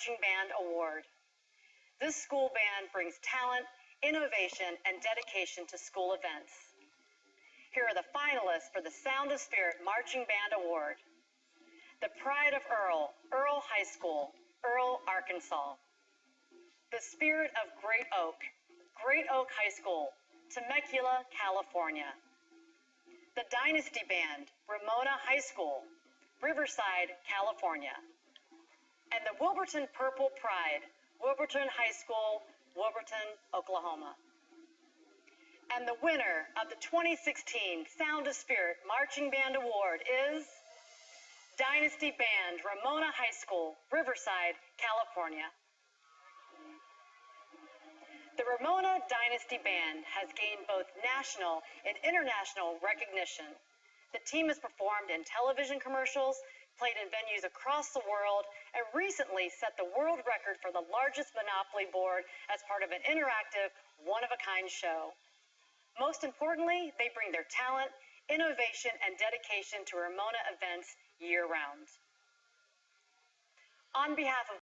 Marching Band Award. This school band brings talent, innovation, and dedication to school events. Here are the finalists for the Sound of Spirit Marching Band Award. The Pride of Earl, Earl High School, Earl, Arkansas. The Spirit of Great Oak High School, Temecula, California. The Dynasty Band, Ramona High School, Riverside, California. And the Wilburton Purple Pride, Wilburton High School, Wilburton, Oklahoma. And the winner of the 2016 Sound of Spirit Marching Band Award is Dynasty Band, Ramona High School, Riverside, California. The Ramona Dynasty Band has gained both national and international recognition. The team has performed in television commercials, played in venues across the world, and recently set the world record for the largest Monopoly board as part of an interactive, one-of-a-kind show. Most importantly, they bring their talent, innovation, and dedication to Ramona events year-round. On behalf of